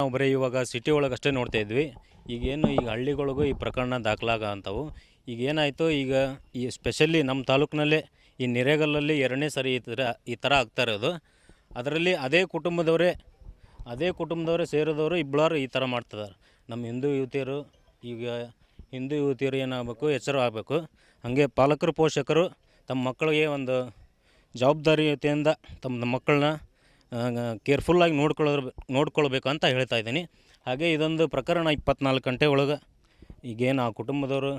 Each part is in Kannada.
ನಾವು ಬರೀ ಇವಾಗ ಸಿಟಿ ಒಳಗೆ ಅಷ್ಟೇ ನೋಡ್ತಾ ಇದ್ವಿ. ಈಗ ಹಳ್ಳಿಗಳಿಗೂ ಈ ಪ್ರಕರಣ ದಾಖಲಾಗ ಅಂಥವು. ಈಗ ಏನಾಯಿತು, ಈಗ ಈ ಸ್ಪೆಷಲಿ ನಮ್ಮ ತಾಲೂಕಿನಲ್ಲೇ ಈ ನಿರೇಗಲ್ಲಲ್ಲಿ 2ನೇ ಸರಿ ಈ ಥರ ಆಗ್ತಾ ಇರೋದು. ಅದರಲ್ಲಿ ಅದೇ ಕುಟುಂಬದವರೇ ಸೇರಿದವರು ಇಬ್ಬರು ಈ ಥರ ಮಾಡ್ತಿದ್ದಾರೆ. ನಮ್ಮ ಹಿಂದೂ ಯುವತಿಯರು ಏನಾಗಬೇಕು, ಎಚ್ಚರ ಆಗಬೇಕು. ಹಾಗೆ ಪಾಲಕರು ಪೋಷಕರು ತಮ್ಮ ಮಕ್ಕಳಿಗೆ ಒಂದು ಜವಾಬ್ದಾರಿಯುತೆಯಿಂದ ತಮ್ಮ ಮಕ್ಕಳನ್ನ ಕೇರ್ಫುಲ್ಲಾಗಿ ನೋಡ್ಕೊಳ್ಬೇಕು ಅಂತ ಹೇಳ್ತಾ ಇದ್ದೀನಿ. ಹಾಗೆ ಇದೊಂದು ಪ್ರಕರಣ 24 ಗಂಟೆ ಒಳಗೆ ಈಗೇನು ಆ ಕುಟುಂಬದವರು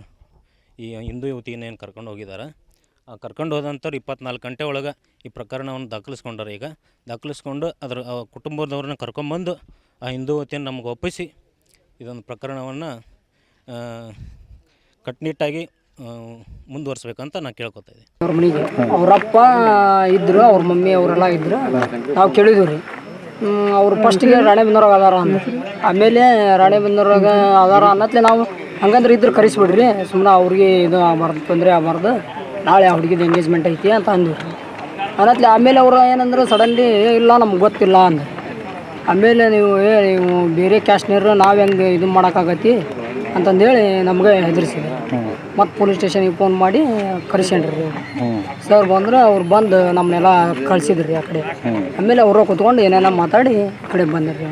ಈ ಹಿಂದೂ ಯುವತಿಯನ್ನು ಕರ್ಕೊಂಡು ಹೋಗಿದ್ದಾರೆ, ಆ ಕರ್ಕೊಂಡು ಹೋದಂಥವ್ರು 24 ಗಂಟೆ ಒಳಗೆ ಈ ಪ್ರಕರಣವನ್ನು ದಾಖಲಿಸ್ಕೊಂಡಾರೆ. ಈಗ ದಾಖಲಿಸ್ಕೊಂಡು ಅದರ ಕುಟುಂಬದವ್ರನ್ನ ಕರ್ಕೊಂಬಂದು ಆ ಹಿಂದೂ ಯುವತಿಯನ್ನು ನಮಗೆ ಒಪ್ಪಿಸಿ ಇದೊಂದು ಪ್ರಕರಣವನ್ನು ಕಟ್ಟುನಿಟ್ಟಾಗಿ ಮುಂದುವರಿಸ್ಬೇಕಂತ ನಾನು ಕೇಳ್ಕೊತಾ ಇದ್ದೀನಿ. ಅವ್ರ ಮನೆಗೆ ಅವರಪ್ಪ ಇದ್ದರು, ಅವ್ರ ಮಮ್ಮಿ ಅವರೆಲ್ಲ ಇದ್ದರು. ನಾವು ಕೇಳಿದ್ವಿ ರೀ, ಅವ್ರು ಫಸ್ಟಿಗೆ ರಾಣೆಬೆನ್ನೂರಾಗ ಅದಾರ ಅಂದ. ಆಮೇಲೆ ರಾಣೆಬೆನ್ನೂರಾಗ ಅದಾರ ಅನ್ನತ್ಲೆ ನಾವು ಹಂಗಂದ್ರೆ ಇದ್ರೆ ಕರೆಸಿಬಿಡ್ರಿ, ಸುಮ್ಮನೆ ಅವ್ರಿಗೆ ಇದು ಆಗಬಾರ್ದು, ತೊಂದರೆ ಆಗಬಾರ್ದು, ನಾಳೆ ಆ ಹುಡುಗಿದು ಎಂಗೇಜ್ಮೆಂಟ್ ಐತಿ ಅಂತ ಅಂದ್ವಿ ರೀ. ಅನ್ನತ್ಲೆ ಆಮೇಲೆ ಅವರು ಏನಂದ್ರೆ ಸಡನ್ಲಿ ಇಲ್ಲ ನಮ್ಗೆ ಗೊತ್ತಿಲ್ಲ ಅಂದ. ಆಮೇಲೆ ನೀವು ಬೇರೆ ಕ್ಯಾಸ್ಟ್ನವ್ರು ನಾವು ಹೆಂಗೆ ಇದು ಮಾಡೋಕ್ಕಾಗತ್ತಿ ಅಂತಂದೇಳಿ ನಮ್ಗೆ ಹೆದರಿಸಿದ್ರು. ಮತ್ತು ಪೊಲೀಸ್ ಸ್ಟೇಷನಿಗೆ ಫೋನ್ ಮಾಡಿ ಕರೆಸ್ಕೊಂಡ್ರಿ ರೀ. ಸರ್ ಬಂದ್ರೆ ಅವ್ರು ಬಂದು ನಮ್ಮನ್ನೆಲ್ಲ ಕಳಿಸಿದ್ರಿ ಆ ಕಡೆ. ಆಮೇಲೆ ಅವರು ಕೂತ್ಕೊಂಡು ಏನೇನೋ ಮಾತಾಡಿ ಆ ಕಡೆ ಬಂದ್ರಿ.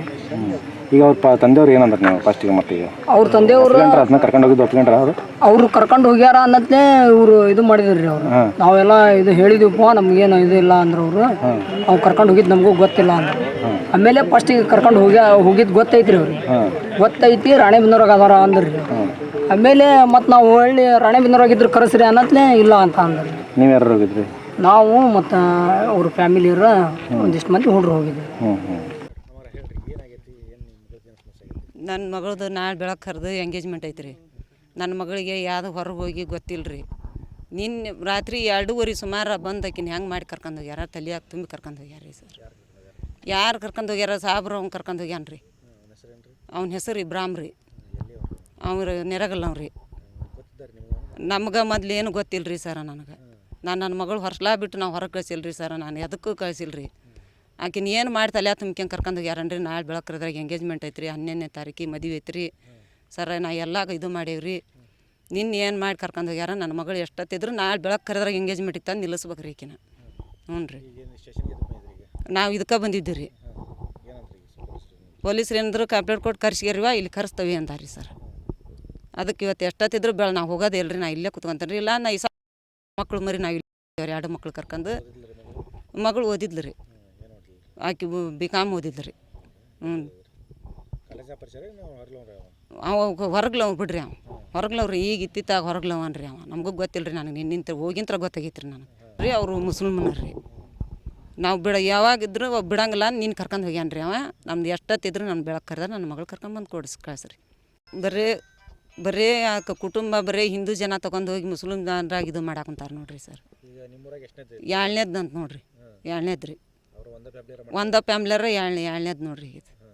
ಈಗ ಅವ್ರ ತಂದೆಯವ್ರು ಏನಂದ್ರೆ ನೀವು ಫಸ್ಟಿಗೆ ಮಟ್ಟಿಗೆ ಅವ್ರ ತಂದೆಯವರು ಕರ್ಕೊಂಡು ಹೋಗಿದ್ದು ಒಪ್ಕೊಂಡ್ರ ಅವರು ಕರ್ಕೊಂಡು ಹೋಗ್ಯಾರ ಅನ್ನತ್ಲೇ ಇವರು ಇದು ಮಾಡಿದ್ರಿ. ಅವರು ನಾವೆಲ್ಲ ಇದು ಹೇಳಿದ್ವಿಪ್ಪ, ನಮ್ಗೇನು ಇದು ಇಲ್ಲ ಅಂದ್ರೆ ಅವ್ರು ಕರ್ಕೊಂಡು ಹೋಗಿದ್ದು ನಮಗೂ ಗೊತ್ತಿಲ್ಲ ಅಂದ್ರೆ. ಆಮೇಲೆ ಫಸ್ಟಿಗೆ ಕರ್ಕೊಂಡು ಹೋಗಿದ್ದು ಗೊತ್ತೈತ್ರಿ ಅವ್ರಿಗೆ, ಗೊತ್ತೈತಿ ರಾಣೆಬೆನ್ನೂರಾಗ ಅದಾರ ಅಂದ್ರಿ. ಆಮೇಲೆ ಮತ್ತು ನಾವು ಒಳ್ಳೆ ರಾಣೆಬೆನ್ನೂರಾಗಿದ್ರು ಕರೆಸ್ರಿ ಅನ್ನತ್ಲೇ ಇಲ್ಲ ಅಂತ ಅಂದ್ರಿ. ನೀವು ಯಾರು ಹೋಗಿದ್ರಿ? ನಾವು ಮತ್ತು ಅವ್ರ ಫ್ಯಾಮಿಲಿಯರ ಒಂದಿಷ್ಟು ಮಂದಿ ಹುಡುಗರು ಹೋಗಿದ್ವಿ. ನನ್ನ ಮಗಳದು ನಾಳೆ ಬೆಳಗ್ಗೆ ಕರೆದು ಎಂಗೇಜ್ಮೆಂಟ್ ಐತ್ರಿ. ನನ್ನ ಮಗಳಿಗೆ ಯಾವ್ದು ಹೊರಗೆ ಹೋಗಿ ಗೊತ್ತಿಲ್ಲ ರೀ. ನಿನ್ನೆ ರಾತ್ರಿ 2:30 ಸುಮಾರು ಬಂದಕಿನ ಹೆಂಗೆ ಮಾಡಿ ಕರ್ಕೊಂಡು ಹೋಗ್ಯಾರ, ತಲೆಯಾಗ ತುಂಬಿ ಕರ್ಕೊಂಡು ಹೋಗ್ಯಾರ ರೀ ಸರ್. ಯಾರು ಕರ್ಕೊಂಡು ಹೋಗ್ಯಾರ? ಸಾಬ್ರು ಅವ್ನು ಕರ್ಕೊಂಡು ಹೋಗ್ಯಾನ ರೀ. ಅವ್ನ ಹೆಸರು ಇಬ್ರಾಮ್ ರೀ. ಅವ್ರು ನೆರಗಲ್ಲವ್ರಿ. ನಮ್ಗೆ ಮೊದ್ಲು ಏನು ಗೊತ್ತಿಲ್ಲ ರೀ ಸರ. ನನ್ನ ಮಗಳು ಹೊರಸ್ಲಾ ಬಿಟ್ಟು ನಾವು ಹೊರಗೆ ಕಳಿಸಿಲ್ಲ ರೀ ಸರ. ನಾನು ಎದಕ್ಕೂ ಕಳಿಸಿಲ್ಲ ರೀ. ಆಕಿನ ಏನು ಮಾಡಿ ತಲೆ ತುಂಬ್ಕೊಂಡು ಕರ್ಕೊಂಡು ಹೋಗ್ಯಾರನ್ರಿ. ನಾಳೆ ಬೆಳಕರದ್ರಾಗ ಎಂಗೇಜ್ಮೆಂಟ್ ಐತ್ರಿ, 12ನೇ ತಾರೀಕಿಗೆ ಮದುವೆ ಐತ್ರಿ ಸರ. ನಾ ಎಲ್ಲ ಇದು ಮಾಡೇವ್ರಿ. ನಿನ್ನೆ ಏನು ಮಾಡಿ ಕರ್ಕೊಂಡು ಹೋಗ್ಯಾರ. ನನ್ನ ಮಗಳು ಎಷ್ಟೊತ್ತಿದ್ರು ನಾಳೆ ಬೆಳಗ್ಗೆ ಕರೆದ್ರಾಗ ಎಂಗೇಜ್ಮೆಂಟಿಗೆ ತಂದು ನಿಲ್ಲಿಸ್ಬೇಕು ರೀ ಈಕಿನ. ಹ್ಞೂ ರೀ, ನಾವು ಇದಕ್ಕೆ ಬಂದಿದ್ದೀವಿ ರೀ. ಪೊಲೀಸ್ರು ಏನಂದ್ರು ಕಂಪ್ಲೇಂಟ್ ಕೊಟ್ಟು ಕರ್ಸ್ಗ್ಯಾರಿವ, ಇಲ್ಲಿ ಕರೆಸ್ತವಿ ಅಂದಾರಿ ಸರ್. ಅದಕ್ಕೆ ಇವತ್ತು ಎಷ್ಟೊತ್ತಿದ್ರು ನಾವು ಹೋಗೋದೇ ಇಲ್ರಿ. ನಾ ಇಲ್ಲೇ ಕುತ್ಕೊಂತೀನಿ ರೀ. ಇಲ್ಲ ನಾ ಈ ಮಕ್ಕಳು ಮರಿ ನಾವು ಇಲ್ಲಿ 2 ಮಕ್ಳು ಕರ್ಕೊಂಡು. ಮಗಳು ಓದಿದ್ಲು ರೀ, ಆಕೆ BCom ಓದಿದ್ಲು ರೀ. ಹೊರಗ್ಲವ್ ಬಿಡ್ರಿ. ಹೊರಗ್ಲವ್ರಿ, ಈಗ ಇತ್ತಿತ್ತಾಗ ಹೊರಗ್ಲವನ್ರಿ. ನಮಗೂ ಗೊತ್ತಿಲ್ಲ ರೀ. ನನಗೆ ನಿಂತ ಹೋಗಿಂತ್ರ ಗೊತ್ತಾಗೈತೆ ರೀ ನನಗೆ ರೀ. ಅವರು ಮುಸ್ಲಿಮನರು ರೀ. ನಾವು ಯಾವಾಗಿದ್ರು ಬಿಡಂಗಿಲ್ಲ, ನೀನು ಕರ್ಕೊಂಡು ಹೋಗ್ಯಾನ ರೀ. ನಮ್ದು ಎಷ್ಟೊತ್ತಿದ್ರು ನನ್ನ ಬೆಳಗ್ಗೆ ಕರೆದ ನನ್ನ ಮಗಳು ಕರ್ಕೊಂಬಂದು ಕಳಿಸ್ರಿ. ಬರೀ ಕುಟುಂಬ ಬರೀ ಹಿಂದೂ ಜನ ತೊಗೊಂಡು ಹೋಗಿ ಮುಸ್ಲಿಮ್ ಜನರಾಗ ಇದು ಮಾಡಾಕಂತಾರೆ ನೋಡ್ರಿ ಸರ್. 2ನೇದ್ದು ಅಂತ ನೋಡ್ರಿ. 2ನೇದು ರೀ. ಒಂದ ಫ್ಯಾಮ್ಲಿಯರ 2ನೇದು ನೋಡ್ರಿ ಇದು.